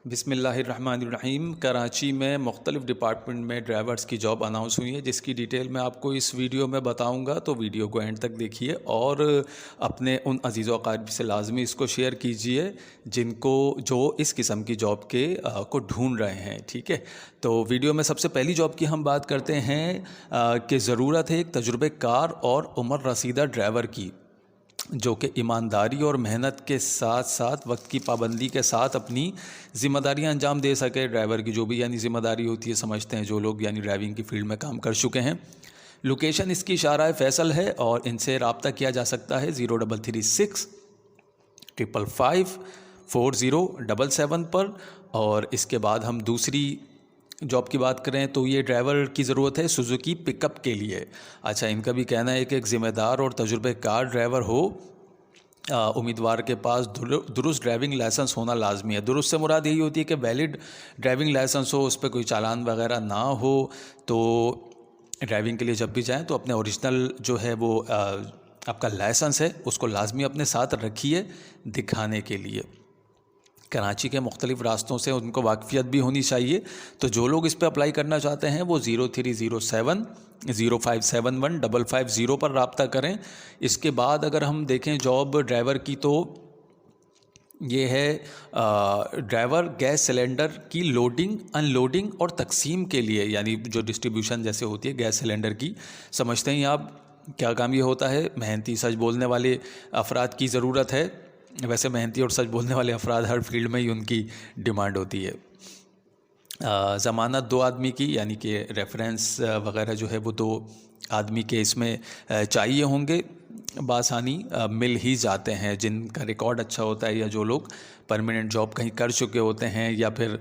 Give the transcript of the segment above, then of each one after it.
बिस्मिल्लाहिर्रहमानिर्रहीम। कराची में मुख्तलिफ़ डिपार्टमेंट में ड्राइवर्स की जॉब अनाउंस हुई है, जिसकी डिटेल मैं आपको इस वीडियो में बताऊंगा, तो वीडियो को एंड तक देखिए और अपने उन अज़ीज़ व अक़ारिब से लाजमी इसको शेयर कीजिए जिनको जो इस किस्म की जॉब के को ढूंढ रहे हैं। ठीक है, तो वीडियो में सबसे पहली जॉब की हम बात करते हैं कि ज़रूरत है एक तजुर्बेकार और उम्र रसीदा ड्राइवर की, जो कि ईमानदारी और मेहनत के साथ साथ वक्त की पाबंदी के साथ अपनी ज़िम्मेदारियां अंजाम दे सके। ड्राइवर की जो भी यानी ज़िम्मेदारी होती है, समझते हैं जो लोग यानी ड्राइविंग की फील्ड में काम कर चुके हैं। लोकेशन इसकी इशारा फैसल है और इनसे रब्ता किया जा सकता है 0336 555 4077 पर। और इसके बाद हम दूसरी जॉब की बात करें तो ये ड्राइवर की ज़रूरत है सुजुकी पिकअप के लिए। अच्छा, इनका भी कहना है कि एक ज़िम्मेदार और तजुर्बेकार ड्राइवर हो। उम्मीदवार के पास दुरुस्त ड्राइविंग लाइसेंस होना लाजमी है। दुरुस्त से मुराद यही होती है कि वैलिड ड्राइविंग लाइसेंस हो, उस पर कोई चालान वगैरह ना हो। तो ड्राइविंग के लिए जब भी जाएं तो अपने ओरिजिनल जो है वो आपका लाइसेंस है उसको लाजमी अपने साथ रखिए दिखाने के लिए। कराची के मुख्तलिफ़ रास्तों से उनको वाकफ़ियत भी होनी चाहिए। तो जो लोग इस पर अप्लाई करना चाहते हैं वो 0307 0571 550 पर रब्ता करें। इसके बाद अगर हम देखें जॉब ड्राइवर की, तो ये है ड्राइवर गैस सिलेंडर की लोडिंग, अनलोडिंग और तकसीम के लिए, यानी जो डिस्ट्रीब्यूशन जैसे होती है गैस सिलेंडर की। समझते हैं आप क्या काम ये होता है। मेहनती सच बोलने वाले अफराद की ज़रूरत है। वैसे मेहनती और सच बोलने वाले अफराद हर फील्ड में ही उनकी डिमांड होती है। ज़मानत 2 आदमी की, यानी कि रेफरेंस वगैरह जो है वो 2 आदमी के इसमें चाहिए होंगे। बासानी मिल ही जाते हैं जिनका रिकॉर्ड अच्छा होता है, या जो लोग परमानेंट जॉब कहीं कर चुके होते हैं, या फिर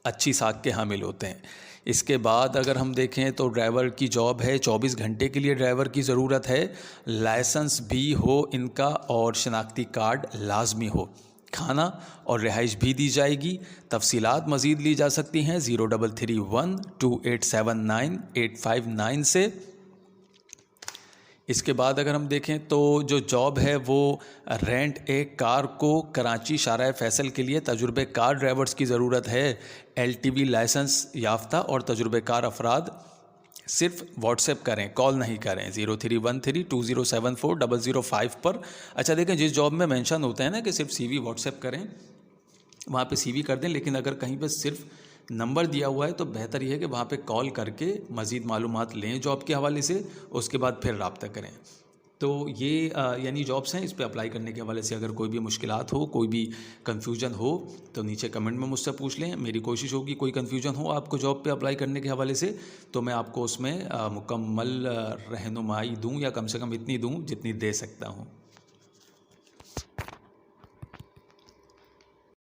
अच्छी साख के हामिल होते हैं। इसके बाद अगर हम देखें तो ड्राइवर की जॉब है 24 घंटे के लिए ड्राइवर की ज़रूरत है। लाइसेंस भी हो इनका और शनाख्ती कार्ड लाजमी हो। खाना और रिहाइश भी दी जाएगी। तफसीलात मज़ीद ली जा सकती हैं 0331 2879 859 से। इसके बाद अगर हम देखें तो जो जॉब है वो रेंट एक कार को कराची शारा फैसल के लिए तजुर्बेकार ड्राइवर्स की ज़रूरत है। LTV लाइसेंस याफ्ता और तजुर्बेकार अफराद सिर्फ व्हाट्सएप करें, कॉल नहीं करें 0313 2074 005 पर। अच्छा देखें, जिस जॉब में मेंशन होता है ना कि सिर्फ CV व्हाट्सएप करें, वहाँ पे CV कर दें, लेकिन अगर कहीं पे सिर्फ नंबर दिया हुआ है तो बेहतर यह है कि वहाँ पे कॉल करके मज़ीद मालूमात लें जॉब के हवाले से, उसके बाद फिर रब्ता करें। तो ये यानी जॉब्स हैं, इस पे अप्लाई करने के हवाले से अगर कोई भी मुश्किलात हो, कोई भी कन्फ्यूजन हो तो नीचे कमेंट में मुझसे पूछ लें। मेरी कोशिश होगी कोई कन्फ्यूजन हो आपको जॉब पे अप्लाई करने के हवाले से तो मैं आपको उसमें मुकम्मल रहनुमाई दूँ, या कम से कम इतनी दूँ जितनी दे सकता हूँ।